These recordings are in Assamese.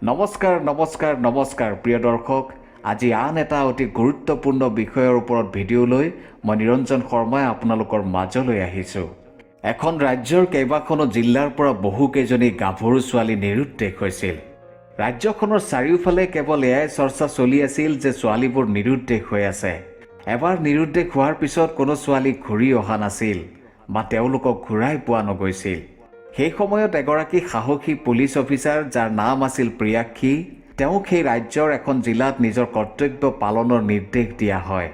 নমস্কাৰ নমস্কাৰ নমস্কাৰ প্ৰিয় দৰ্শক আজি আন এটা অতি গুৰুত্বপূৰ্ণ বিষয়ৰ ওপৰত ভিডিঅ' লৈ মই নিৰঞ্জন শৰ্মাই আপোনালোকৰ মাজলৈ আহিছোঁ। এখন ৰাজ্যৰ কেইবাখনো জিলাৰ পৰা বহুকেইজনী গাভৰু ছোৱালী নিৰুদ্দেশ হৈছিল। ৰাজ্যখনৰ চাৰিওফালে কেৱল এয়াই চৰ্চা চলি আছিল যে ছোৱালীবোৰ নিৰুদ্দেশ হৈ আছে। এবাৰ নিৰুদ্দেশ হোৱাৰ পিছত কোনো ছোৱালী ঘূৰি অহা নাছিল বা তেওঁলোকক ঘূৰাই পোৱা নগৈছিল। সেই সময়ত এগৰাকী সাহসী পুলিচ অফিচাৰ যাৰ নাম আছিল প্ৰিয়াক্ষী, তেওঁক সেই ৰাজ্যৰ এখন জিলাত নিজৰ কৰ্তব্য পালনৰ নিৰ্দেশ দিয়া হয়।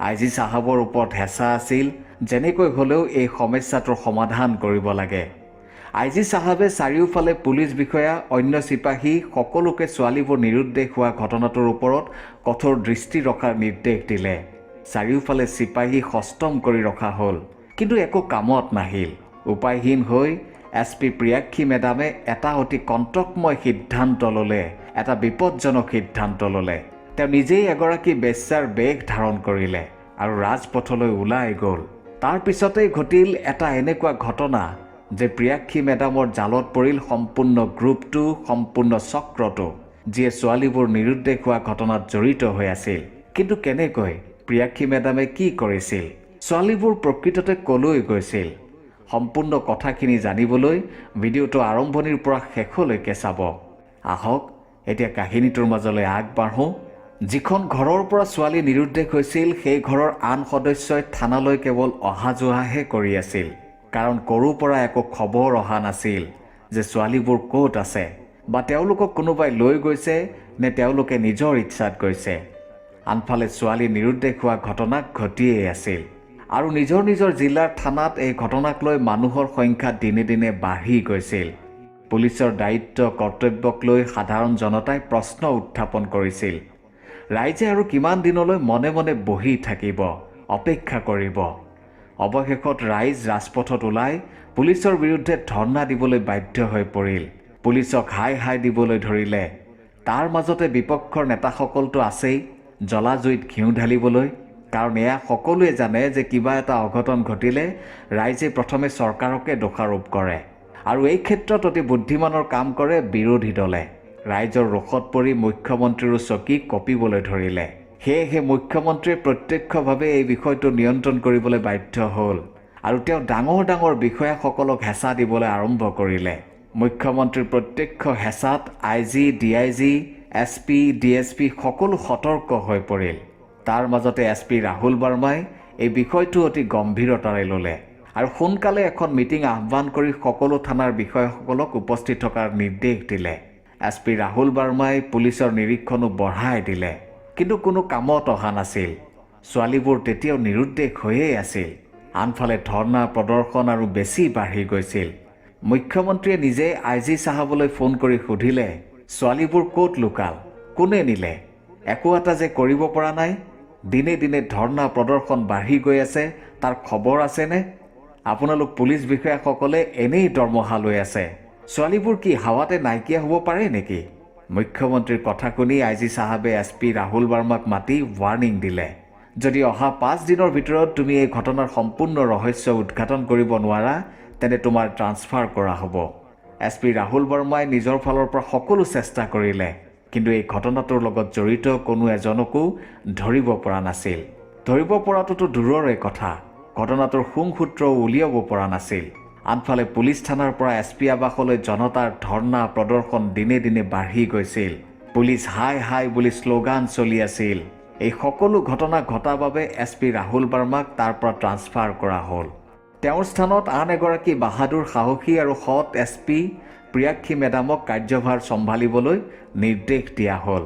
আইজি চাহাবৰ ওপৰত হেঁচা আছিল যেনেকৈ হ'লেও এই সমস্যাটোৰ সমাধান কৰিব লাগে। আইজি চাহাবে চাৰিওফালে পুলিচ বিষয়া, অন্য চিপাহী সকলোকে ছোৱালীবোৰ নিৰুদ্দেশ হোৱা ঘটনাটোৰ ওপৰত কঠোৰ দৃষ্টি ৰখাৰ নিৰ্দেশ দিলে। চাৰিওফালে চিপাহী সষ্টম কৰি ৰখা হ'ল, কিন্তু একো কামত নাহিল। উপায়হীন হৈ SP প্ৰিয়াক্ষী মেডামে এটা অতি কণ্টকময় সিদ্ধান্ত ল'লে, এটা বিপদজনক সিদ্ধান্ত ল'লে। তেওঁ নিজেই এগৰাকী বেশ্যাৰ বেশ ধাৰণ কৰিলে আৰু ৰাজপথলৈ ওলাই গ'ল। তাৰ পিছতেই ঘটিল এটা এনেকুৱা ঘটনা যে প্ৰিয়াক্ষী মেডামৰ জালত পৰিল সম্পূৰ্ণ গ্ৰুপটো, সম্পূৰ্ণ চক্ৰটো, যিয়ে ছোৱালীবোৰ নিৰুদ্দেশ হোৱা ঘটনাত জড়িত হৈ আছিল। কিন্তু কেনেকৈ? প্ৰিয়াক্ষী মেডামে কি কৰিছিল? ছোৱালীবোৰ প্ৰকৃততে ক'লৈ গৈছিল? সম্পূৰ্ণ কথাখিনি জানিবলৈ ভিডিঅ'টো আৰম্ভণিৰ পৰা শেষলৈকে চাব। আহক এতিয়া কাহিনীটোৰ মাজলৈ আগবাঢ়োঁ। যিখন ঘৰৰ পৰা ছোৱালী নিৰুদ্দেশ হৈছিল সেই ঘৰৰ আন সদস্যই থানালৈ কেৱল অহা যোৱাহে কৰি আছিল, কাৰণ ক'ৰো পৰা একো খবৰ অহা নাছিল যে ছোৱালীবোৰ ক'ত আছে বা তেওঁলোকক কোনোবাই লৈ গৈছে নে তেওঁলোকে নিজৰ ইচ্ছাত গৈছে। আনফালে ছোৱালী নিৰুদ্দেশ হোৱা ঘটনা ঘটিয়েই আছিল আৰু নিজৰ নিজৰ জিলাৰ থানাত এই ঘটনাক লৈ মানুহৰ সংখ্যা দিনে দিনে বাঢ়ি গৈছিল। পুলিচৰ দায়িত্ব কৰ্তব্যক লৈ সাধাৰণ জনতাই প্ৰশ্ন উত্থাপন কৰিছিল। ৰাইজে আৰু কিমান দিনলৈ মনে মনে বহি থাকিব, অপেক্ষা কৰিব? অৱশেষত ৰাইজ ৰাজপথত ওলাই পুলিচৰ বিৰুদ্ধে ধৰ্ণা দিবলৈ বাধ্য হৈ পৰিল। পুলিচক হাই হাই দিবলৈ ধৰিলে। তাৰ মাজতে বিপক্ষৰ নেতাসকলতো আছেই জ্বলা জুইত ঘিউ ঢালিবলৈ, কাৰণ এয়া সকলোৱে জানে যে কিবা এটা অঘটন ঘটিলে ৰাইজে প্ৰথমে চৰকাৰকে দোষাৰোপ কৰে আৰু এই ক্ষেত্ৰত অতি বুদ্ধিমানৰ কাম কৰে বিৰোধী দলে। ৰাইজৰ ৰোষত পৰি মুখ্যমন্ত্ৰীৰো চকী কঁপিবলৈ ধৰিলে। সেয়েহে মুখ্যমন্ত্ৰীয়ে প্ৰত্যক্ষভাৱে এই বিষয়টো নিয়ন্ত্ৰণ কৰিবলৈ বাধ্য হ'ল আৰু তেওঁ ডাঙৰ ডাঙৰ বিষয়াসকলক হেঁচা দিবলৈ আৰম্ভ কৰিলে। মুখ্যমন্ত্ৰীৰ প্ৰত্যক্ষ হেঁচাত IG, DIG, SP, DSP সকলো সতৰ্ক হৈ পৰিল। তাৰ মাজতে SP ৰাহুল বাৰ্মাই এই বিষয়টো অতি গম্ভীৰতাৰে ল'লে আৰু সোনকালে এখন মিটিং আহ্বান কৰি সকলো থানাৰ বিষয়াসকলক উপস্থিত থকাৰ নিৰ্দেশ দিলে। SP ৰাহুল বাৰ্মাই পুলিচৰ নিৰীক্ষণো বঢ়াই দিলে, কিন্তু কোনো কামত অহা নাছিল। ছোৱালীবোৰ তেতিয়াও নিৰুদ্দেশ হৈয়ে আছিল। আনফালে ধৰ্ণা প্ৰদৰ্শন আৰু বেছি বাঢ়ি গৈছিল। মুখ্যমন্ত্ৰীয়ে নিজে IG চাহাবলৈ ফোন কৰি সুধিলে, ছোৱালীবোৰ ক'ত লুকাল, কোনে নিলে? একো এটা যে কৰিব পৰা নাই। দিনে দিনে ধৰ্ণা প্ৰদৰ্শন বাঢ়ি গৈ আছে, তাৰ খবৰ আছেনে? আপোনালোক পুলিচ বিষয়াসকলে এনেই দৰমহা লৈ আছে। ছোৱালীবোৰ কি হাৱাতে নাইকিয়া হ'ব পাৰে নেকি? মুখ্যমন্ত্ৰীৰ কথা শুনি IG চাহাবে SP ৰাহুল বাৰ্মাক মাতি ৱাৰ্ণিং দিলে, যদি অহা 5 দিনৰ ভিতৰত তুমি এই ঘটনাৰ সম্পূৰ্ণ ৰহস্য উদ্ঘাটন কৰিব নোৱাৰা তেন্তে তোমাৰ ট্ৰান্সফাৰ কৰা হ'ব। SP ৰাহুল বাৰ্মাই নিজৰ ফালৰ পৰা সকলো চেষ্টা কৰিলে, কিন্তু এই ঘটনাটোৰ লগত জড়িত কোনো এজনকো ধৰিব পৰা নাছিল। ধৰিব পৰাটোতো দূৰৰে কথা, ঘটনাটোৰ সূত্ৰও উলিয়াব পৰা নাছিল। আনফালে পুলিচ থানাৰ পৰা SP আৱাসলৈ জনতাৰ ধৰ্ণা প্ৰদৰ্শন দিনে দিনে বাঢ়ি গৈছিল। পুলিচ হাই হাই বুলি শ্লোগান চলি আছিল। এই সকলো ঘটনা ঘটাৰ বাবে SP ৰাহুল বাৰ্মাক তাৰ পৰা ট্ৰান্সফাৰ কৰা হ'ল। তেওঁৰ স্থানত আন এগৰাকী বাহাদুৰ, সাহসী আৰু সৎ SP প্ৰিয়াক্ষী মেডামক কাৰ্যভাৰ চম্ভালিবলৈ নিৰ্দেশ দিয়া হ'ল।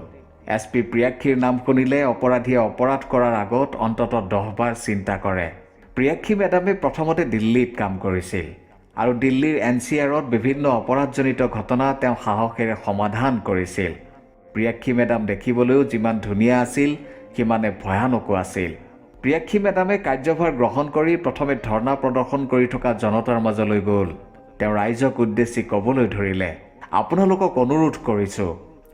SP প্ৰিয়াক্ষীৰ নাম শুনিলে অপৰাধীয়ে অপৰাধ কৰাৰ আগত অন্ততঃ 10 বাৰ চিন্তা কৰে। প্ৰিয়াক্ষী মেডামে প্ৰথমতে দিল্লীত কাম কৰিছিল আৰু দিল্লীৰ NCRত বিভিন্ন অপৰাধজনিত ঘটনা তেওঁ সাহসেৰে সমাধান কৰিছিল। প্ৰিয়াক্ষী মেডাম দেখিবলৈও যিমান ধুনীয়া আছিল সিমানে ভয়ানকো আছিল। প্ৰিয়াক্ষী মেডামে কাৰ্যভাৰ গ্ৰহণ কৰি প্ৰথমে ধৰ্ণা প্ৰদৰ্শন কৰি থকা জনতাৰ মাজলৈ গ'ল। তেওঁ ৰাইজক উদ্দেশ্যি ক'বলৈ ধৰিলে, আপোনালোকক অনুৰোধ কৰিছোঁ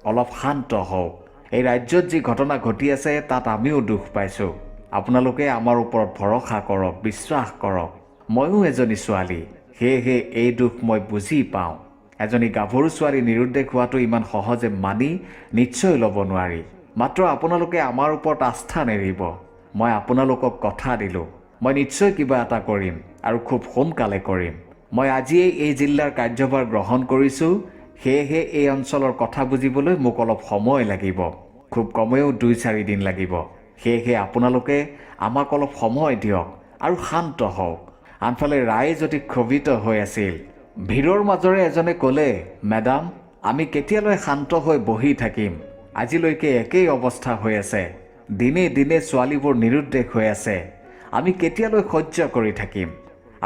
অলপ শান্ত হওক। এই ৰাজ্যত যি ঘটনা ঘটি আছে তাত আমিও দুখ পাইছোঁ। আপোনালোকে আমাৰ ওপৰত ভৰসা কৰক, বিশ্বাস কৰক। ময়ো এজনী ছোৱালী, সেয়েহে এই দুখ মই বুজি পাওঁ। এজনী গাভৰু ছোৱালী নিৰুদ্দেশ হোৱাটো ইমান সহজে মানি নিশ্চয় ল'ব নোৱাৰি। মাত্ৰ আপোনালোকে আমাৰ ওপৰত আস্থা নেৰিব। মই আপোনালোকক কথা দিলোঁ, মই নিশ্চয় কিবা এটা কৰিম আৰু খুব সোনকালে কৰিম। মই আজিয়েই এই জিলাৰ কাৰ্যভাৰ গ্ৰহণ কৰিছোঁ, সেয়েহে এই অঞ্চলৰ কথা বুজিবলৈ মোক অলপ সময় লাগিব, খুব কমেও 2-4 দিন লাগিব। সেয়েহে আপোনালোকে আমাক অলপ সময় দিয়ক আৰু শান্ত হওক। আনফালে ৰাইজ অতি ক্ষোভিত হৈ আছিল। ভিৰৰ মাজৰে এজনে ক'লে, মেডাম, আমি কেতিয়ালৈ শান্ত হৈ বহি থাকিম? আজিলৈকে একেই অৱস্থা হৈ আছে। দিনে দিনে ছোৱালীবোৰ নিৰুদ্দেশ হৈ আছে। আমি কেতিয়ালৈ সহ্য কৰি থাকিম?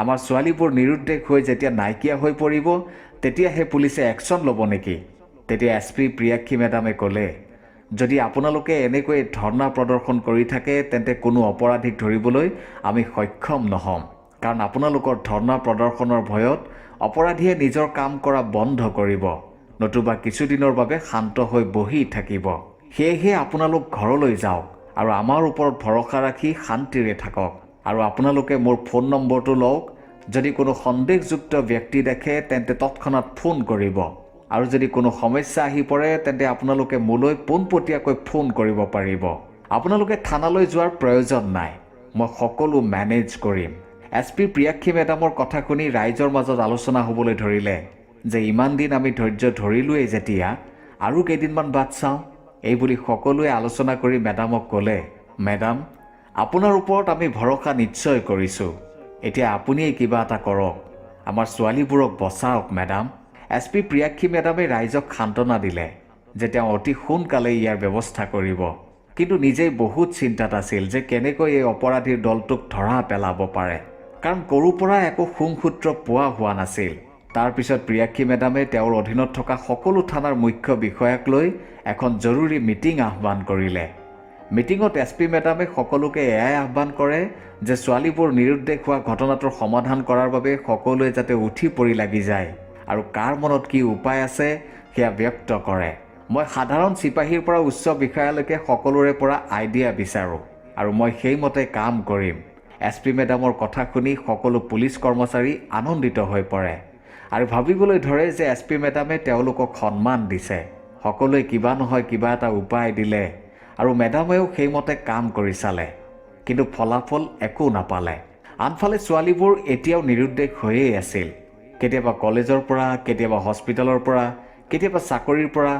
আমাৰ ছোৱালীবোৰ নিৰুদ্দেশ হৈ যেতিয়া নাইকিয়া হৈ পৰিব, তেতিয়াহে পুলিচে একশ্যন ল'ব নেকি? তেতিয়া SP প্ৰিয়াক্ষী মেডামে ক'লে, যদি আপোনালোকে এনেকৈ ধৰ্ণা প্ৰদৰ্শন কৰি থাকে তেন্তে কোনো অপৰাধীক ধৰিবলৈ আমি সক্ষম নহ'ম। কাৰণ আপোনালোকৰ ধৰ্ণা প্ৰদৰ্শনৰ ভয়ত অপৰাধীয়ে নিজৰ কাম কৰা বন্ধ কৰিব, নতুবা কিছুদিনৰ বাবে শান্ত হৈ বহি থাকিব। সেয়েহে আপোনালোক ঘৰলৈ যাওক আৰু আমাৰ ওপৰত ভৰসা ৰাখি শান্তিৰে থাকক। আৰু আপোনালোকে মোৰ ফোন নম্বৰটো লওক। যদি কোনো সন্দেহযুক্ত ব্যক্তি দেখে তেন্তে তৎক্ষণাত ফোন কৰিব। আৰু যদি কোনো সমস্যা আহি পৰে তেন্তে আপোনালোকে মোলৈ পোনপটীয়াকৈ ফোন কৰিব পাৰিব। আপোনালোকে থানালৈ যোৱাৰ প্ৰয়োজন নাই, মই সকলো মেনেজ কৰিম। SP প্ৰিয়াক্ষী মেডামৰ কথা শুনি ৰাইজৰ মাজত আলোচনা হ'বলৈ ধৰিলে যে ইমান দিন আমি ধৈৰ্য ধৰিলোৱেই যেতিয়া, আৰু কেইদিনমান বাট চাওঁ। এইবুলি সকলোৱে আলোচনা কৰি মেডামক ক'লে, মেডাম, আপোনাৰ ওপৰত আমি ভৰসা নিশ্চয় কৰিছোঁ। এতিয়া আপুনিয়েই কিবা এটা কৰক, আমাৰ ছোৱালীবোৰক বচাওক মেডাম। SP প্ৰিয়াক্ষী মেডামে ৰাইজক সান্তনা দিলে যে তেওঁ অতি সোনকালে ইয়াৰ ব্যৱস্থা কৰিব। কিন্তু নিজেই বহুত চিন্তাত আছিল যে কেনেকৈ এই অপৰাধীৰ দলটোক ধৰা পেলাব পাৰে, কাৰণ ক'ৰো পৰা একো সুংসূত্ৰ পোৱা হোৱা নাছিল। তাৰ পিছত প্ৰিয়াক্ষী মেডামে তেওঁৰ অধীনত থকা সকলো থানাৰ মুখ্য বিষয়াক লৈ এখন জৰুৰী মিটিং আহ্বান কৰিলে। মিটিঙত SP মেডামে সকলোকে এয়াই আহ্বান কৰে যে ছোৱালীবোৰ নিৰুদ্দেশ হোৱা ঘটনাটোৰ সমাধান কৰাৰ বাবে সকলোৱে যাতে উঠি পৰি লাগি যায় আৰু কাৰ মনত কি উপায় আছে সেয়া ব্যক্ত কৰে। মই সাধাৰণ চিপাহীৰ পৰা উচ্চ বিষয়ালৈকে সকলোৰে পৰা আইডিয়া বিচাৰোঁ আৰু মই সেইমতে কাম কৰিম। SP মেডামৰ কথা শুনি সকলো পুলিচ কৰ্মচাৰী আনন্দিত হৈ পৰে আৰু ভাবিবলৈ ধৰে যে SP মেডামে তেওঁলোকক সন্মান দিছে। সকলোৱে কিবা নহয় কিবা এটা উপায় দিলে আৰু মেডামেও সেইমতে কাম কৰি চালে, কিন্তু ফলাফল একো নাপালে। আনফালে ছোৱালীবোৰ এতিয়াও নিৰুদ্দেশ হৈয়ে আছিল। কেতিয়াবা কলেজৰ পৰা, কেতিয়াবা হস্পিটেলৰ পৰা, কেতিয়াবা চাকৰিৰ পৰা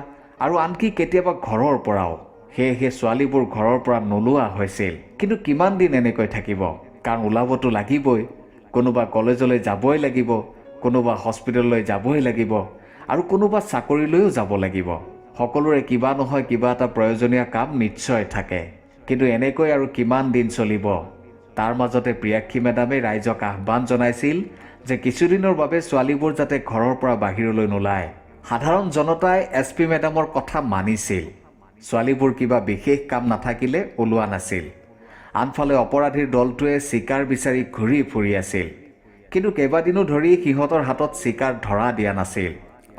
আৰু আনকি কেতিয়াবা ঘৰৰ পৰাও। সেয়েহে ছোৱালীবোৰ ঘৰৰ পৰা নোলোৱা হৈছিল। কিন্তু কিমান দিন এনেকৈ থাকিব? কাৰণ ওলাবতো লাগিবই। কোনোবা কলেজলৈ যাবই লাগিব, কোনোবা হস্পিটেললৈ যাবই লাগিব আৰু কোনোবা চাকৰিলৈও যাব লাগিব। সকলোৰে কিবা নহয় কিবা এটা প্ৰয়োজনীয় কাম নিশ্চয় থাকে। কিন্তু এনেকৈ আৰু কিমান দিন চলিব? তাৰ মাজতে প্ৰিয়াক্ষী মেডামে ৰাইজক আহ্বান জনাইছিল যে কিছুদিনৰ বাবে ছোৱালীবোৰ যাতে ঘৰৰ পৰা বাহিৰলৈ নোলায়। সাধাৰণ জনতাই SP মেডামৰ কথা মানিছিল। ছোৱালীবোৰ কিবা বিশেষ কাম নাথাকিলে ওলোৱা নাছিল। আনফালে অপৰাধীৰ দলটোৱে চিকাৰ বিচাৰি ঘূৰি ফুৰি আছিল, কিন্তু কেইবাদিনো ধৰি সিহঁতৰ হাতত চিকাৰ ধৰা দিয়া নাছিল।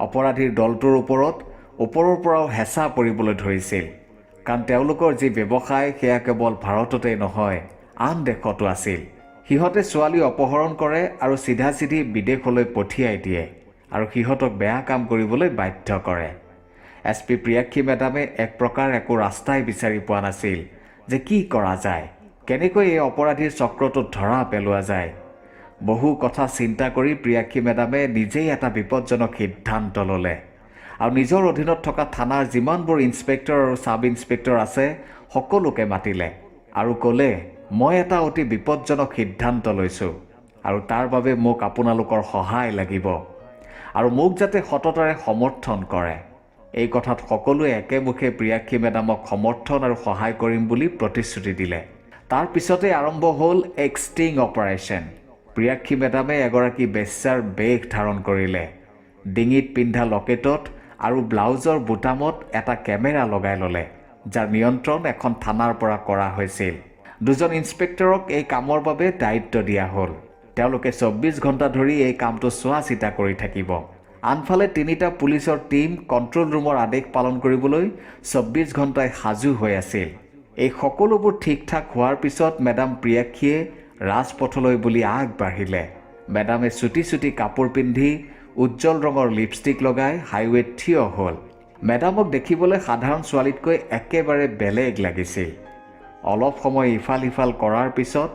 অপৰাধীৰ দলটোৰ ওপৰত ওপৰৰ পৰাও হেঁচা পৰিবলৈ ধৰিছিল, কাৰণ তেওঁলোকৰ যি ব্যৱসায় সেয়া কেৱল ভাৰততেই নহয়, আন দেশতো আছিল। সিহঁতে ছোৱালী অপহৰণ কৰে আৰু চিধা চিধি বিদেশলৈ পঠিয়াই দিয়ে আৰু সিহঁতক বেয়া কাম কৰিবলৈ বাধ্য কৰে। SP প্ৰিয়াক্ষী মেডামে এক প্ৰকাৰ একো ৰাস্তাই বিচাৰি পোৱা নাছিল যে কি কৰা যায়, কেনেকৈ এই অপৰাধীৰ চক্ৰটোত ধৰা পেলোৱা যায়। বহু কথা চিন্তা কৰি প্ৰিয়াক্ষী মেডামে নিজেই এটা বিপদজনক সিদ্ধান্ত ল'লে আৰু নিজৰ অধীনত থকা থানাৰ যিমানবোৰ ইন্সপেক্টৰ আৰু ছাব ইন্সপেক্টৰ আছে সকলোকে মাতিলে আৰু ক'লে, মই এটা অতি বিপদজনক সিদ্ধান্ত লৈছোঁ আৰু তাৰ বাবে মোক আপোনালোকৰ সহায় লাগিব আৰু মোক যাতে সততাৰে সমৰ্থন কৰে। এই কথাত সকলোৱে একেমুখে প্ৰিয়াক্ষী মেডামক সমৰ্থন আৰু সহায় কৰিম বুলি প্ৰতিশ্ৰুতি দিলে। তাৰ পিছতে আৰম্ভ হ'ল এক ষ্টিং অপাৰেশ্যন। প্ৰিয়াক্ষী মেডামে এগৰাকী বেশ্যাৰ বেশ ধাৰণ কৰিলে। ডিঙিত পিন্ধা লকেটত আৰু ব্লাউজৰ বুটামত এটা কেমেৰা লগাই ল'লে, যাৰ নিয়ন্ত্ৰণ এখন থানাৰ পৰা কৰা হৈছিল। দুজন ইন্সপেক্টৰক এই কামৰ বাবে দায়িত্ব দিয়া হ'ল। তেওঁলোকে 24 ঘণ্টা ধৰি এই কামটো চোৱা চিতা কৰি থাকিব। আনফালে 3টা পুলিচৰ টীম কণ্ট্ৰল ৰুমৰ আদেশ পালন কৰিবলৈ 24 ঘণ্টাই সাজু হৈ আছিল। এই সকলোবোৰ ঠিক ঠাক হোৱাৰ পিছত মেডাম প্ৰিয়াক্ষীয়ে ৰাজপথলৈ বুলি আগবাঢ়িলে। মেডামে চুটি চুটি কাপোৰ পিন্ধি উজ্জ্বল ৰঙৰ লিপষ্টিক লগাই হাইৱেত থিয় হ'ল। মেডামক দেখিবলৈ সাধাৰণ ছোৱালীতকৈ একেবাৰে বেলেগ লাগিছিল। অলপ সময় ইফাল সিফাল কৰাৰ পিছত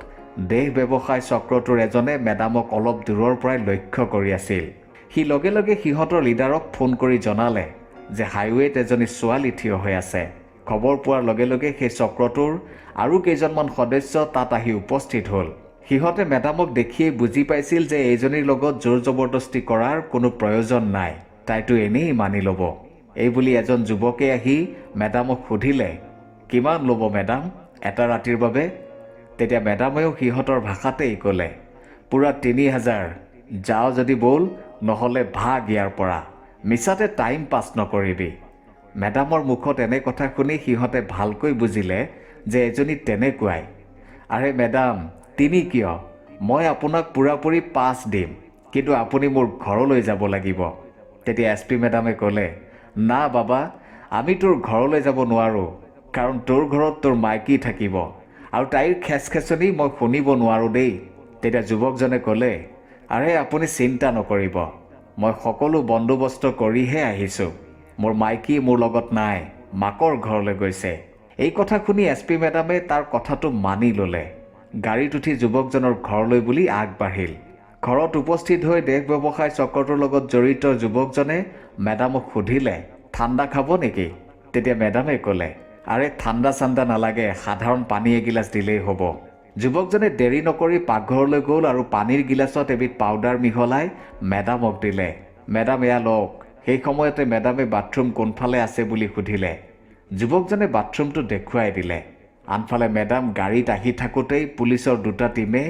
দেহ ব্যৱসায় চক্ৰটোৰ এজনে মেডামক অলপ দূৰৰ পৰাই লক্ষ্য কৰি আছিল। সি লগে লগে সিহঁতৰ লিডাৰক ফোন কৰি জনালে যে হাইৱেত এজনী ছোৱালী থিয় হৈ আছে। খবৰ পোৱাৰ লগে লগে সেই চক্ৰটোৰ আৰু কেইজনমান সদস্য তাত আহি উপস্থিত হ'ল। সিহঁতে মেডামক দেখিয়েই বুজি পাইছিল যে এইজনীৰ লগত জোৰ জবৰদস্তি কৰাৰ কোনো প্ৰয়োজন নাই, তাইতো এনেই মানি ল'ব। এইবুলি এজন যুৱকে আহি মেডামক সুধিলে, কিমান ল'ব মেডাম এটা ৰাতিৰ বাবে? তেতিয়া মেডামেও সিহঁতৰ ভাষাতেই ক'লে, পূৰা ৩,০০০। যাওঁ যদি ব'ল, নহ'লে ভাগ ইয়াৰ পৰা, মিছাতে টাইম পাছ নকৰিবি। মেডামৰ মুখত এনে কথা শুনি সিহঁতে ভালকৈ বুজিলে যে এজনী তেনেকুৱাই। আৰে মেডাম, ৩ কিয়? মই আপোনাক পূৰাপূৰি ৫ দিম, কিন্তু আপুনি মোৰ ঘৰলৈ যাব লাগিব। তেতিয়া SP মেডামে ক'লে, না বাবা, আমি তোৰ ঘৰলৈ যাব নোৱাৰোঁ, কাৰণ তোৰ ঘৰত তোৰ মাইকী থাকিব আৰু তাইৰ খেচখেচনি মই শুনিব নোৱাৰোঁ দেই। তেতিয়া যুৱকজনে ক'লে, আৰে আপুনি চিন্তা নকৰিব, মই সকলো বন্দোবস্ত কৰিহে আহিছোঁ। মোৰ মাইকী মোৰ লগত নাই, মাকৰ ঘৰলৈ গৈছে। এই কথা শুনি SP মেডামে তাৰ কথাটো মানি ল'লে। গাড়ীত উঠি যুৱকজনৰ ঘৰলৈ বুলি আগবাঢ়িল। ঘৰত উপস্থিত হৈ দেহ ব্যৱসায় চক্ৰটোৰ লগত জড়িত যুৱকজনে মেডামক সুধিলে, ঠাণ্ডা খাব নেকি? তেতিয়া মেডামে ক'লে, আৰে ঠাণ্ডা চাণ্ডা নালাগে, সাধাৰণ পানী এগিলাচ দিলেই হ'ব। যুৱকজনে দেৰি নকৰি পাকঘৰলৈ গ'ল আৰু পানীৰ গিলাচত এবিধ পাউডাৰ মিহলাই মেডামক দিলে। মেডাম এয়া লওক। সেই সময়তে মেডামে বাথৰুম কোনফালে আছে বুলি সুধিলে। যুৱকজনে বাথৰুমটো দেখুৱাই দিলে। আনফালে মেডাম গাড়ীত আহি থাকোঁতেই পুলিচৰ 2টা টীমে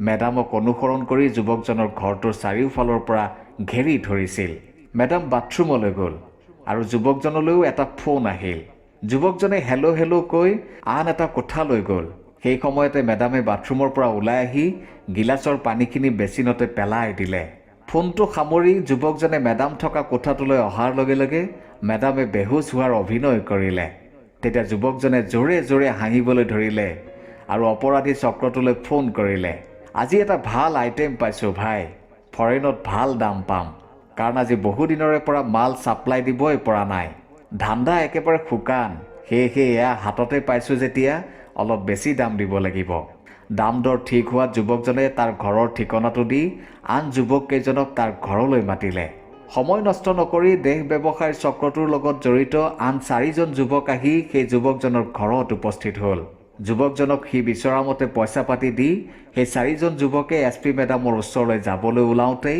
মেডামক অনুসৰণ কৰি যুৱকজনৰ ঘৰটোৰ চাৰিওফালৰ পৰা ঘেৰি ধৰিছিল। মেডাম বাথৰুমলৈ গ'ল আৰু যুৱকজনলৈও এটা ফোন আহিল। যুৱকজনে হেল্ল' হেল্ল' কৈ আন এটা কোঠালৈ গ'ল। সেই সময়তে মেডামে বাথৰুমৰ পৰা ওলাই আহি গিলাচৰ পানীখিনি বেচিনতে পেলাই দিলে। ফোনটো সামৰি যুৱকজনে মেডাম থকা কোঠাটোলৈ অহাৰ লগে লগে মেডামে বেহুচ হোৱাৰ অভিনয় কৰিলে। তেতিয়া যুৱকজনে জোৰে জোৰে হাঁহিবলৈ ধৰিলে আৰু অপৰাধী চক্ৰটোলৈ ফোন কৰিলে, আজি এটা ভাল আইটেম পাইছোঁ ভাই, ফৰেইনত ভাল দাম পাম, কাৰণ আজি বহুদিনৰে পৰা মাল ছাপ্লাই দিবই পৰা নাই, ধান্দা একেবাৰে শুকান, সেয়েহে এয়া হাততে পাইছোঁ যেতিয়া অলপ বেছি দাম দিব লাগিব। দাম দৰ ঠিক হোৱাত যুৱকজনে তাৰ ঘৰৰ ঠিকনাটো দি আন যুৱককেইজনক তাৰ ঘৰলৈ মাতিলে। সময় নষ্ট নকৰি দেহ ব্যৱসায়ৰ চক্ৰটোৰ লগত জড়িত আন 4জন যুৱক আহি সেই যুৱকজনৰ ঘৰত উপস্থিত হ'ল। যুৱকজনক সি বিচৰা মতে পইচা পাতি দি সেই 4জন যুৱকে SP মেডামৰ ওচৰলৈ যাবলৈ ওলাওঁতেই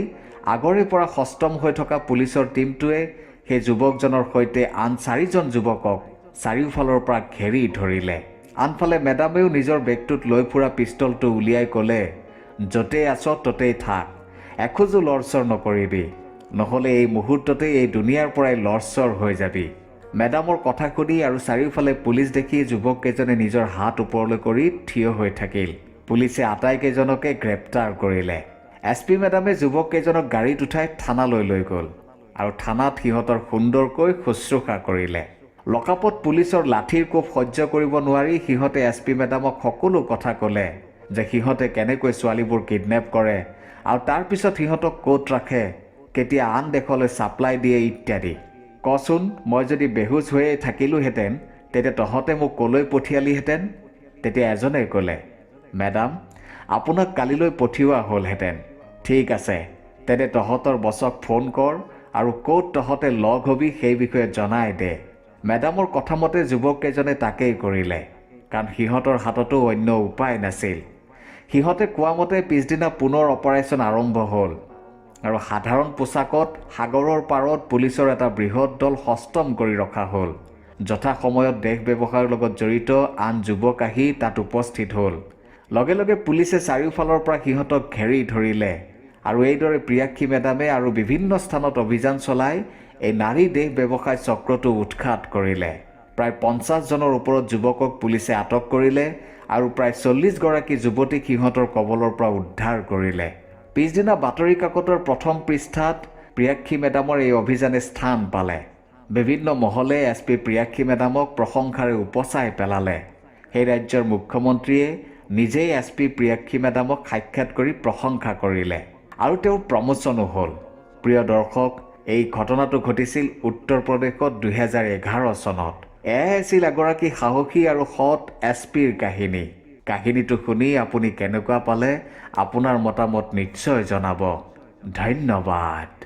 আগৰে পৰা সষ্টম হৈ থকা পুলিচৰ টীমটোৱে সেই যুৱকজনৰ সৈতে আন 4জন যুৱকক চাৰিওফালৰ পৰা ঘেৰি ধৰিলে। আনফালে মেডামেও নিজৰ বেগটোত লৈ ফুৰা পিষ্টলটো উলিয়াই ক'লে, য'তেই আছ ত'তেই থাক, এখোজো লৰচৰ নকৰিবি, নহ'লে এই মুহূৰ্ততেই এই দুনিয়াৰ পৰাই লৰচৰ হৈ যাবি। মেডামৰ কথা শুনি আৰু চাৰিওফালে পুলিচ দেখি যুৱককেইজনে নিজৰ হাত ওপৰলৈ কৰি থিয় হৈ থাকিল। পুলিচে আটাইকেইজনকে গ্ৰেপ্তাৰ কৰিলে। SP মেডামে যুৱককেইজনক গাড়ীত উঠাই থানালৈ লৈ গ'ল আৰু থানাত সিহঁতৰ সুন্দৰকৈ শুশ্ৰূষা কৰিলে। লকাপত পুলিচৰ লাঠিৰ কোব সহ্য কৰিব নোৱাৰি সিহঁতে SP মেডামক সকলো কথা ক'লে যে সিহঁতে কেনেকৈ ছোৱালীবোৰ কিডনেপ কৰে আৰু তাৰপিছত সিহঁতক ক'ত ৰাখে, কেতিয়া আন দেশলৈ ছাপ্লাই দিয়ে ইত্যাদি। কচোন, মই যদি বেহুচ হৈয়ে থাকিলোহেঁতেন তেতিয়া তহঁতে মোক ক'লৈ পঠিয়ালিহেঁতেন? তেতিয়া এজনে ক'লে, মেডাম, আপোনাক কালিলৈ পঠিওৱা হ'লহেঁতেন। ঠিক আছে, তেনে তহঁতৰ বছক ফোন কৰ আৰু ক'ত তহঁতে লগ হবি সেই বিষয়ে জনাই দে। মেডামৰ কথামতে যুৱককেইজনে তাকেই কৰিলে, কাৰণ সিহঁতৰ হাততো অন্য উপায় নাছিল। সিহঁতে কোৱা মতে পিছদিনা পুনৰ অপাৰেশ্যন আৰম্ভ হ'ল আৰু সাধাৰণ পোছাকত সাগৰৰ পাৰত পুলিচৰ এটা বৃহৎ দল সষ্টম কৰি ৰখা হ'ল। যথা সময়ত দেশ ব্যৱসায়ৰ লগত জড়িত আন যুৱক আহি তাত উপস্থিত হ'ল। লগে লগে পুলিচে চাৰিওফালৰ পৰা সিহঁতক ঘেৰি ধৰিলে আৰু এইদৰে প্ৰিয়াক্ষী মেডামে আৰু বিভিন্ন স্থানত অভিযান চলাই এই নাৰী দেশ ব্যৱসায় চক্ৰটো উৎখাত কৰিলে। প্ৰায় 50জনৰ ওপৰত যুৱকক পুলিচে আটক কৰিলে আৰু প্ৰায় 40গৰাকী যুৱতীক সিহঁতৰ কবলৰ পৰা উদ্ধাৰ কৰিলে। পিছদিনা বাতৰি কাকতৰ প্ৰথম পৃষ্ঠাত প্ৰিয়াক্ষী মেডামৰ এই অভিযানে স্থান পালে। বিভিন্ন মহলে SP প্ৰিয়াক্ষী মেডামক প্ৰশংসাৰে উপচাই পেলালে। সেই ৰাজ্যৰ মুখ্যমন্ত্ৰীয়ে নিজেই SP প্ৰিয়াক্ষী মেডামক সাক্ষাৎ কৰি প্ৰশংসা কৰিলে আৰু তেওঁৰ প্ৰমোচনো হ'ল। প্ৰিয় দৰ্শক, এই ঘটনাটো ঘটিছিল উত্তৰ প্ৰদেশত 2011 চনত। এয়াই আছিল এগৰাকী সাহসী আৰু সৎ এছপিৰ কাহিনী। কাহিনীটো শুনি আপুনি কেনেকুৱা পালে আপোনাৰ মতামত নিশ্চয় জনাব। ধন্যবাদ।